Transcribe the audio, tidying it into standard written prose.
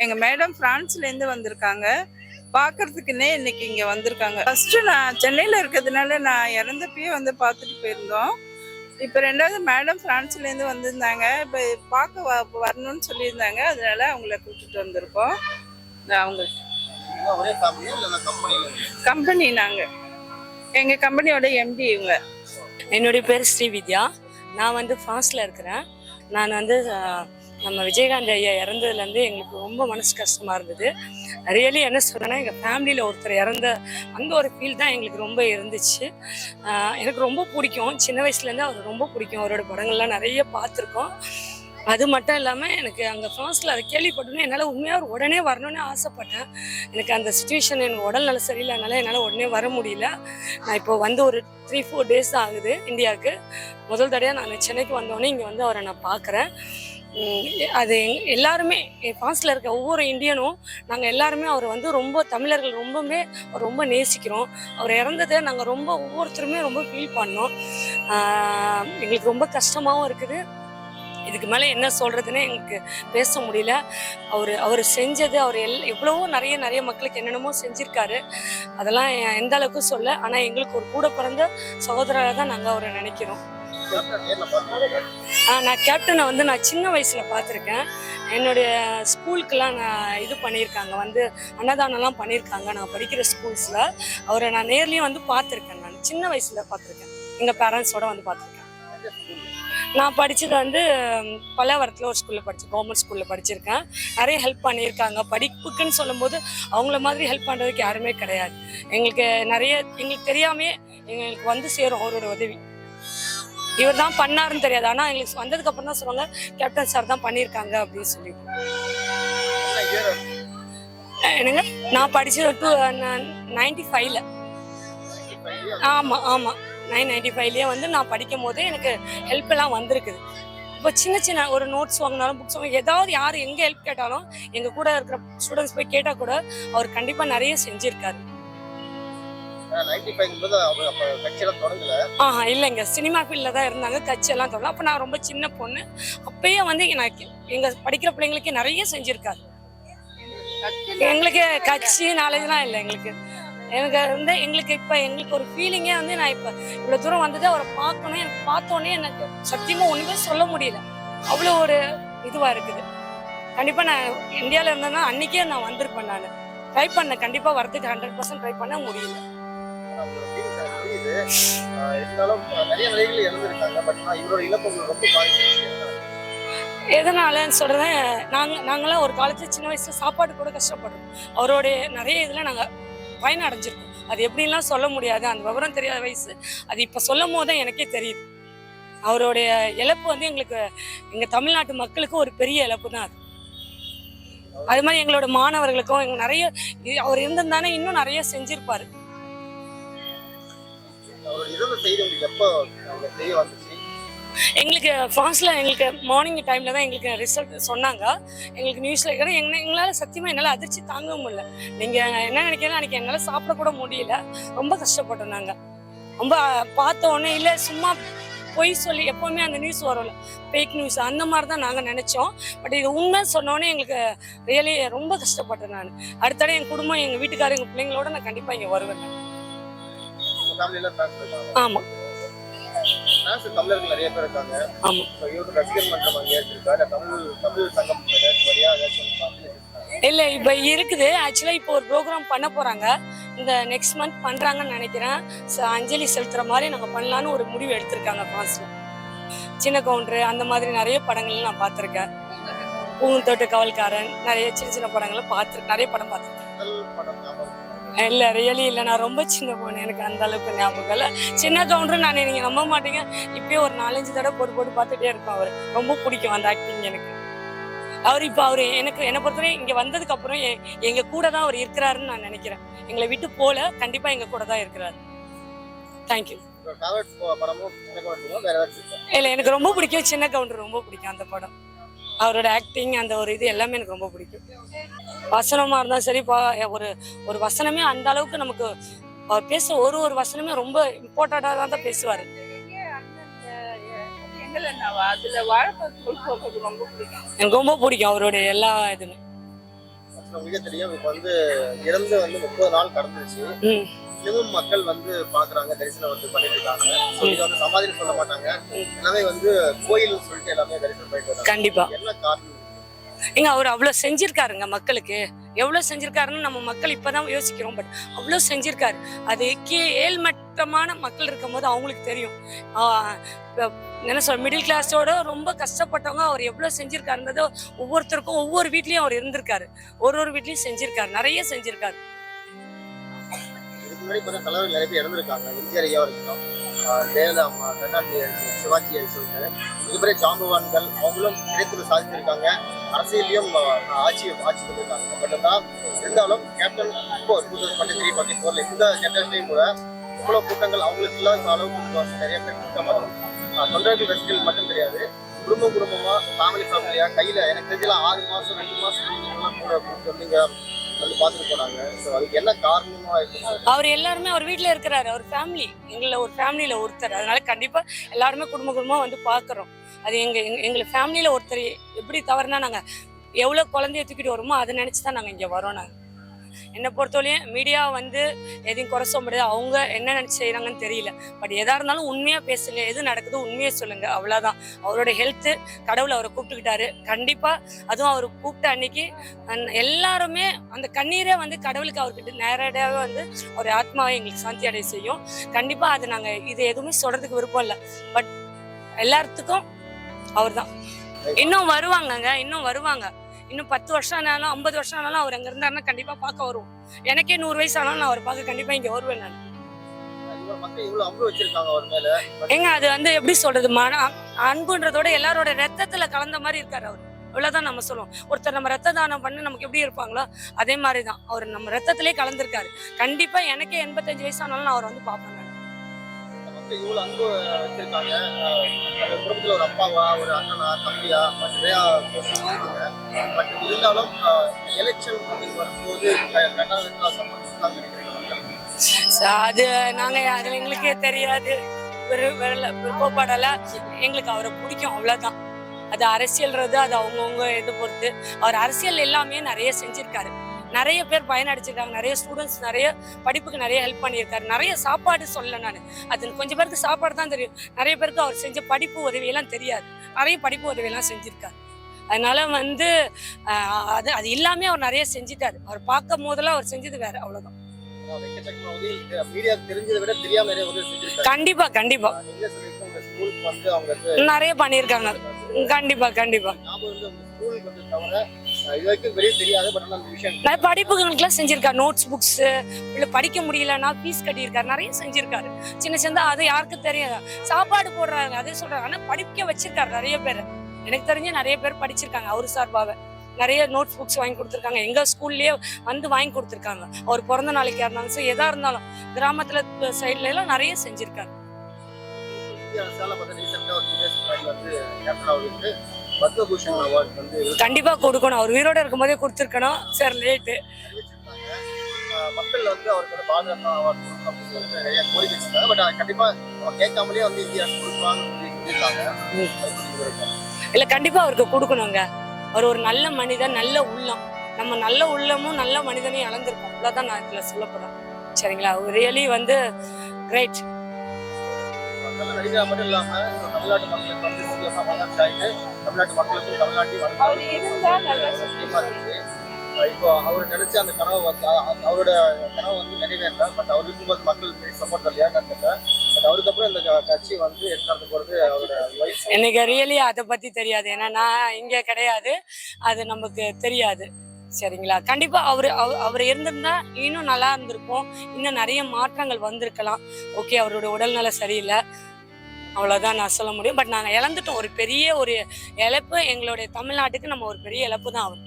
எங்கள் மேடம் ஃப்ரான்ஸ்லேருந்து வந்திருக்காங்க. பார்க்கறதுக்குன்னே இன்னைக்கு இங்கே வந்திருக்காங்க. ஃபஸ்ட்டு நான் சென்னையில் இருக்கிறதுனால நான் இறந்தப்பயே வந்து பார்த்துட்டு போயிருந்தோம். இப்போ ரெண்டாவது மேடம் ஃப்ரான்ஸ்லேருந்து வந்திருந்தாங்க. இப்போ பார்க்க வரணும்னு சொல்லியிருந்தாங்க. அதனால அவங்கள கூப்பிட்டுட்டு வந்திருக்கோம். அவங்க கம்பெனி, நாங்கள் எங்கள் கம்பெனியோட எம்டி இவங்க. என்னுடைய பேர் ஸ்ரீவித்யா. நான் வந்து ஃப்ரான்ஸில் இருக்கிறேன். நான் வந்து நம்ம விஜயகாந்த் ஐயா இறந்ததுலேருந்து எங்களுக்கு ரொம்ப மனசு கஷ்டமாக இருந்தது. ரியலி என்ன சொல்கிறேன்னா, எங்கள் ஃபேமிலியில் ஒருத்தர் இறந்த அந்த ஒரு ஃபீல் தான் எங்களுக்கு ரொம்ப இருந்துச்சு. எனக்கு ரொம்ப பிடிக்கும், சின்ன வயசுலேருந்து அவர் ரொம்ப பிடிக்கும். அவரோட படங்கள்லாம் நிறைய பார்த்துருக்கோம். அது மட்டும் இல்லாமல் எனக்கு அங்கே ஃப்ரான்ஸில் அதை கேள்விப்பட்டோன்னே என்னால் உண்மையாக உடனே வரணும்னு ஆசைப்பட்டேன். எனக்கு அந்த சுச்சுவேஷன், எனக்கு உடல் நல்ல சரியில்லைனால என்னால் உடனே வர முடியல. நான் இப்போ வந்து ஒரு 3-4 டேஸ் தான் ஆகுது இந்தியாவுக்கு. முதல் தடையாக நான் சென்னைக்கு வந்தோடனே இங்கே வந்து அவரை நான் பார்க்குறேன். அது எல்லாருமே ஃப்ரான்ஸில் இருக்க ஒவ்வொரு இந்தியனும் நாங்கள் எல்லாருமே அவரை வந்து ரொம்ப தமிழர்கள் ரொம்ப நேசிக்கிறோம். அவர் இறந்ததை நாங்கள் ஒவ்வொருத்தருமே ரொம்ப ஃபீல் பண்ணோம். எங்களுக்கு ரொம்ப கஷ்டமாகவும் இருக்குது. இதுக்கு மேலே என்ன சொல்கிறதுன்னு எங்களுக்கு பேச முடியல. அவர் செஞ்சது, அவர் எவ்வளவோ நிறைய மக்களுக்கு என்னென்னமோ செஞ்சுருக்காரு. அதெல்லாம் எந்த அளவுக்கு சொல்ல. ஆனால் எங்களுக்கு ஒரு கூட பிறந்த சகோதரராக தான் நாங்கள் அவரை நினைக்கிறோம். நான் கேப்டனை வந்து நான் சின்ன வயசில் பார்த்துருக்கேன். என்னுடைய ஸ்கூலுக்கெல்லாம் நான் இது பண்ணியிருக்காங்க, வந்து அன்னதானம்லாம் பண்ணியிருக்காங்க நான் படிக்கிற ஸ்கூல்ஸில். அவரை நான் நேர்லேயும் வந்து பார்த்துருக்கேன். நான் சின்ன வயசில் பார்த்துருக்கேன், எங்கள் பேரண்ட்ஸோட வந்து பார்த்துருக்கேன். நான் படித்தது வந்து பல்லாவரத்தில் ஒரு ஸ்கூலில் படித்தேன், கவர்மெண்ட் ஸ்கூலில் படிச்சிருக்கேன். நிறைய ஹெல்ப் பண்ணியிருக்காங்க. படிப்புக்குன்னு சொல்லும்போது அவங்கள மாதிரி ஹெல்ப் பண்ணுறதுக்கு யாருமே கிடையாது. எங்களுக்கு தெரியாமே எங்களுக்கு வந்து சேரும் அவரோட உதவி. இவர் தான் பண்ணாருன்னு தெரியாது, ஆனால் எங்களுக்கு வந்ததுக்கு அப்புறம் தான் சொல்லுவாங்க கேப்டன் சார் தான் பண்ணியிருக்காங்க அப்படின்னு சொல்லி. என்னங்க, நான் படித்தது 95ல். ஆமாம் 995லேயே வந்து நான் படிக்கும் போதே எனக்கு ஹெல்ப் எல்லாம் வந்திருக்குது. இப்போ சின்ன ஒரு நோட்ஸ் வாங்கினாலும், புக்ஸ் வாங்க, ஏதாவது யார் எங்கே ஹெல்ப் கேட்டாலும் எங்கள் கூட இருக்கிற ஸ்டூடெண்ட்ஸ் போய் கேட்டால் கூட அவர் கண்டிப்பாக நிறைய செஞ்சுருக்காரு. இல்லைங்க, சினிமா ஃபீல்டில் தான் இருந்தாங்க, கட்சியெல்லாம் தொடரல. அப்போ நான் ரொம்ப சின்ன பொண்ணு. அப்பயே வந்து எனக்கு எங்கள் படிக்கிற பிள்ளைங்களுக்கு நிறைய செஞ்சுருக்காரு. எங்களுக்கு கட்சி நாலேஜ்லாம் இல்லை. எங்களுக்கு இப்போ எங்களுக்கு ஒரு ஃபீலிங்கே வந்து நான் இப்போ இவ்வளோ தூரம் வந்தது அவரை பார்க்கணும். எனக்கு பார்த்தோன்னே எனக்கு சத்தியமாக ஒன்றுமே சொல்ல முடியல, அவ்வளோ ஒரு இதுவாக இருக்குது. கண்டிப்பாக நான் இந்தியாவில் இருந்தேன்னா அன்றைக்கே நான் வந்திருப்பேன். நான் ட்ரை பண்ணேன், கண்டிப்பாக வரதுக்கு 100% ட்ரை பண்ண முடியல. எதனாலன்னு சொல்கிறேன், நாங்களாம் ஒரு காலத்தில் சின்ன வயசில் சாப்பாடு கூட கஷ்டப்படுறோம். அவருடைய நிறைய இதில் நாங்கள் பயன் அடைஞ்சிருக்கும். அது எப்படின்லாம் சொல்ல முடியாது, அந்த விவரம் தெரியாத வயசு. அது இப்போ சொல்லும் போது தான் எனக்கே தெரியுது. அவருடைய இழப்பு வந்து எங்கள் தமிழ்நாட்டு மக்களுக்கு ஒரு பெரிய இழப்பு தான். அது மாதிரி எங்களோட மாணவர்களுக்கும் நிறைய அவர் இருந்திருந்தானே இன்னும் நிறைய செஞ்சிருப்பாரு. எங்களுக்கு ஃப்ரான்ஸில் எங்களுக்கு மார்னிங் டைமில் தான் எங்களுக்கு ரிசல்ட் சொன்னாங்க. எங்களுக்கு நியூஸில் இருக்கிற எங்களால் சத்தியமாக என்னால் அதிர்ச்சி தாங்க முடியல. நீங்கள் என்ன நினைக்கிறேன், அன்றைக்கி என்னால் சாப்பிடக்கூட முடியல. ரொம்ப கஷ்டப்பட்டோம் நாங்கள். ரொம்ப பார்த்தோன்னே இல்லை சும்மா பொய் சொல்லி எப்போவுமே அந்த நியூஸ் வரும்ல, ஃபேக் நியூஸ், அந்த மாதிரி தான் நாங்கள் நினச்சோம். பட் இது உண்மை சொன்னோன்னே எங்களுக்கு ரியலி ரொம்ப கஷ்டப்பட்டேன். நான் அடுத்தடவை என் குடும்பம், எங்கள் வீட்டுக்காரர், எங்கள் பிள்ளைங்களோட நான் கண்டிப்பாக இங்கே வருவேன். ஆமாம், தமிழர்கள் நிறைய பேர் இருக்காங்க. இல்லை இப்போ இருக்குது. ஆக்சுவலாக இப்போ ஒரு ப்ரோக்ராம் பண்ண போகிறாங்க, இந்த நெக்ஸ்ட் மந்த் பண்ணுறாங்கன்னு நினைக்கிறேன். அஞ்சலி செலுத்துகிற மாதிரி நாங்கள் பண்ணலான்னு ஒரு முடிவு எடுத்திருக்காங்க ஃப்ரான்ஸில். சின்ன கவுண்டரு அந்த மாதிரி நிறைய படங்கள் நான் பார்த்துருக்கேன். பூந்தோட்ட காவல்காரன், நிறைய சின்ன படங்களும் பார்த்துருக்கேன். நிறைய படம் பார்த்துருக்கேன். இல்லை ரியலி இல்லை, நான் ரொம்ப சின்ன பொண்ணு, எனக்கு அந்த அளவுக்கு ஞாபகம் இல்லை. சின்ன கவுண்டர் நான், நீங்கள் நம்ப மாட்டீங்க, இப்போயே ஒரு 4-5 தடவை போட்டு பார்த்துட்டே இருக்கோம். அவர் ரொம்ப பிடிக்கும் அந்த ஆக்டிங் எனக்கு. அவர் என்னை பொறுத்தவரை இங்கே வந்ததுக்கு அப்புறம் எங்கள் கூட தான் அவர் இருக்கிறாருன்னு நான் நினைக்கிறேன். எங்களை விட்டு போல, கண்டிப்பாக எங்கள் கூட தான் இருக்கிறாரு. தேங்க்யூ. இல்லை, எனக்கு ரொம்ப பிடிக்கும் சின்ன கவுண்டர், ரொம்ப பிடிக்கும் அந்த படம். அவரோட ஆக்டிங், அந்த ஒரு இது எல்லாமே எனக்கு ரொம்ப பிடிக்கும். வசனமாக இருந்தாலும் சரி, ஒரு வசனமே அந்த அளவுக்கு நமக்கு அவர் பேச ஒரு வசனமே ரொம்ப இம்பார்ட்டண்டாக தான் பேசுவார். எனக்கு ரொம்ப பிடிக்கும் அவருடைய எல்லா இதுமே. உங்களுக்கே தெரியும் இப்ப வந்து இறந்து வந்து 30 நாள் கடந்துருச்சு. ம். இன்னமும் மக்கள் வந்து பாக்குறாங்க, தரிசனம் வந்து பண்ணிட்டு இருக்காங்க. இதை வந்து சமாதின்னு சொல்ல மாட்டாங்க, எல்லாமே வந்து கோயில்னு சொல்லிட்டு எல்லாமே தரிசனம் பண்ணிட்டு வராங்க. கண்டிப்பா என்ன காரணம்? ஏங்க அவர் அவ்வளவு செஞ்சிருக்காருங்க மக்களுக்கு. எவ்வளவு செஞ்சிருக்காருன்னு நம்ம மக்கள் இப்பதான் யோசிக்கிறோம். பட் அவ்வளவு செஞ்சிருக்காரு. அது ஏழ்மட்டமான மக்கள் இருக்கும் போது அவங்களுக்கு தெரியும். என்ன சொல்ற, மிடில் கிளாஸோட ரொம்ப கஷ்டப்பட்டவங்க அவர் எவ்வளவு செஞ்சிருக்காருன்றதோ ஒவ்வொருத்தருக்கும் ஒவ்வொரு வீட்லயும் அவர் இருந்திருக்காரு. ஒரு வீட்லயும் செஞ்சிருக்காரு, நிறைய செஞ்சிருக்காரு. இதுக்கு முன்னாடி பார்த்தா தலைவர் நிறைய பேர் இறந்துருக்காங்க. எம்ஜிஆர் ஐயா இருக்கட்டும், ஜெயலலிதா அம்மா, கருணாநிதி, சிவாஜி சொல்லிட்டு மிகப்பெரிய ஜாம்பவான்கள் அவங்களும் கிடைத்து சாதிச்சிருக்காங்க. அரசியலையும் ஆட்சி பண்ணிருக்காங்க. பட் இருந்தாலும் கேப்டன் இப்போ 2023-24 இந்த ஜெனரேஷனையும் கூட இவ்வளவு கூட்டங்கள் அவங்களுக்கு இல்லாத அளவுக்கு நிறைய பேர் கூட்டம் வரும். தொண்டர்கள் ரசிகர்கள் மட்டும் கிடையாது, குடும்பமா ஃபேமிலியா கையில எனக்கு தெரியலாம் 6 மாசம் 2 மாசம் கூட நீங்க வந்து பார்த்துட்டு போனாங்க. ஸோ அதுக்கு என்ன காரணமா இருக்கு? அவர் எல்லாருமே அவர் வீட்டுல இருக்கிறாரு. அவர் ஃபேமிலி, ஒரு ஃபேமிலியில ஒருத்தர். அதனால கண்டிப்பா எல்லாருமே குடும்பமா வந்து பாக்குறோம். அது எங்களை ஃபேமிலியில ஒருத்தர் எப்படி தவறுனா நாங்க எவ்வளவு குழந்தைய தூக்கிட்டு வருமோ அதை நினைச்சுதான் நாங்க இங்க வரோம். நாங்க என்னை பொறுத்தவரையும் மீடியா வந்து எதையும் குறை சொல்ல முடியாது. அவங்க என்ன நினைச்சு செய்யறாங்கன்னு தெரியல. பட் எதா இருந்தாலும் உண்மையா பேசுங்க, எது நடக்குதோ உண்மையா சொல்லுங்க, அவ்வளவுதான். அவரோட ஹெல்த் கடவுள் அவரை கூப்பிட்டுக்கிட்டாரு. கண்டிப்பா அதுவும் அவர் கூப்பிட்ட அன்னைக்கு எல்லாருமே அந்த கண்ணீரை வந்து கடவுளுக்கு அவர்கிட்ட நேரடியாவே வந்து ஒரு ஆத்மாவை எங்களுக்கு சாந்தி அடைய செய்யும். கண்டிப்பா அது நாங்க இது எதுவுமே சொல்றதுக்கு விருப்பம் இல்லை. பட் எல்லாத்துக்கும் அவர் தான். இன்னும் வருவாங்கங்க, இன்னும் 10 வருஷம் ஆனாலும் 50 வருஷம் ஆனாலும் அவர் அங்க இருந்தாருன்னா கண்டிப்பா பார்க்க வருவோம். எனக்கே 100 வயசு ஆனாலும் நான் அவரை பார்க்க கண்டிப்பா இங்க வருவேன். நான் ஏங்க அது வந்து எப்படி சொல்றது, அன்புன்றதோட எல்லாரோட ரத்தத்துல கலந்த மாதிரி இருக்காரு அவர். அவ்வளவுதான் நம்ம சொல்லுவோம். ஒருத்தர் நம்ம ரத்த தானம் பண்ணி நமக்கு எப்படி இருப்பாங்களோ அதே மாதிரிதான் அவர் நம்ம ரத்தத்திலே கலந்துருக்காரு. கண்டிப்பா எனக்கே 85 வயசு ஆனாலும் நான் அவர் வந்து பார்ப்பேன். இவ்வளவு அன்பு வச்சிருக்காங்க. குடும்பத்துல ஒரு அப்பாவா, ஒரு அண்ணனா, தம்பியா, நிறைய பட் இருந்தாலும் எலெக்ஷன் வரும்போது அது நாங்க அது எங்களுக்கே தெரியாது, விருப்பப்படல. எங்களுக்கு அவரை பிடிக்கும், அவ்வளவுதான். அது அரசியல்றது அது அவங்கவுங்க இதை பொறுத்து. அவர் அரசியல் எல்லாமே நிறைய செஞ்சிருக்காரு. நிறைய பேர் பயனடைச்சிருக்காங்க. நிறைய ஸ்டூடெண்ட்ஸ் நிறைய படிப்புக்கு நிறைய ஹெல்ப் பண்ணியிருக்காரு. நிறைய சாப்பாடு சொல்ல நான் அது கொஞ்சம் பேருக்கு சாப்பாடு தான் தெரியும். நிறைய பேருக்கு அவர் செஞ்ச படிப்பு உதவியெல்லாம் தெரியாது. நிறைய படிப்பு உதவியெல்லாம் செஞ்சிருக்காரு. அதனால வந்து அது எல்லாமே அவர் நிறைய செஞ்சிட்டாரு. அவர் பார்க்கும் போதெல்லாம் அவர் செஞ்சது வேற, அவ்வளவுதான். கண்டிப்பா நிறைய பண்ணிருக்காங்க. கண்டிப்பா படிப்புகளுக்கு செஞ்சிருக்காரு. நோட்ஸ் புக்ஸ் படிக்க முடியலன்னா ஃபீஸ் கட்டியிருக்காரு. நிறைய செஞ்சிருக்காரு. சின்ன அது யாருக்கும் தெரியாது. சாப்பாடு போடுறாங்க, அதே சொல்றாங்க. ஆனா படிக்க வச்சிருக்காரு நிறைய பேர். எனக்கு தெரிஞ்ச நிறைய பேர் படிச்சிருக்காங்க. அவரு சார்பாக நிறைய நோட்ஸ் புக்ஸ் வாங்கி கொடுத்துருக்காங்க. எங்க ஸ்கூல்லயே வந்து வாங்கி கொடுத்துருக்காங்க. அவர் பிறந்த நாளைக்கா இருந்தாலும் சரி, எதா இருந்தாலும் கிராமத்துல சைட்ல எல்லாம் நிறைய செஞ்சிருக்காரு. கண்டிப்பா கொடுக்கணும். அவர் உயிரோட இருக்கும் போதே கொடுத்துருக்கணும். சார் லேட்டு மக்கள் வந்து அவருக்கு பாதுகாப்பு அவார்டு கொடுக்கணும்னு சொல்லிட்டு நிறைய கோரிக்கை வச்சிருக்காங்க. பட் கண்டிப்பா கேட்காமலே வந்து இந்தியா கொடுப்பாங்க. இல்ல கண்டிப்பா அவருக்கு கொடுக்கணுங்க. அவர் ஒரு நல்ல மனிதன், நல்ல உள்ளம். நம்ம நல்ல உள்ளமும் நல்ல மனிதனையும் இழந்திருக்கோம். அவ்வளவுதான் நான் இதுல சொல்ல போறேன். சரிங்களா? ரியலி வந்து கிரேட். நடிகா மட்டும் இல்லாம தமிழ்நாட்டு மக்களுக்கு வந்து தமிழ்நாட்டு மக்களுக்கும் தமிழ்நாட்டில் இப்போ அவர் நினைச்ச அந்த கனவு வந்து அவரோட கனவு வந்து நிறைவேறல. பட் அவர் இருக்கும்போது மக்கள் சப்போர்ட் இல்லையா கண்டிப்பா. பட் அவருக்கு அப்புறம் இந்த கட்சி வந்து எடுத்து போறது அவரோட எனக்கு ரியலி அதை பத்தி தெரியாது. ஏன்னா நான் இங்க கிடையாது, அது நமக்கு தெரியாது. சரிங்களா? கண்டிப்பா அவர் இருந்திருந்தா இன்னும் நல்லா இருந்திருக்கும். இன்னும் நிறைய மாற்றங்கள் வந்திருக்கலாம். ஓகே, அவரோட உடல்நல சரியில்லை, அவ்வளவுதான் நான் சொல்ல முடியும். பட் நாங்க இழந்துட்டோம். ஒரு பெரிய இழப்பு எங்களுடைய தமிழ்நாட்டுக்கு. நம்ம ஒரு பெரிய இழப்பு தான் அவர்.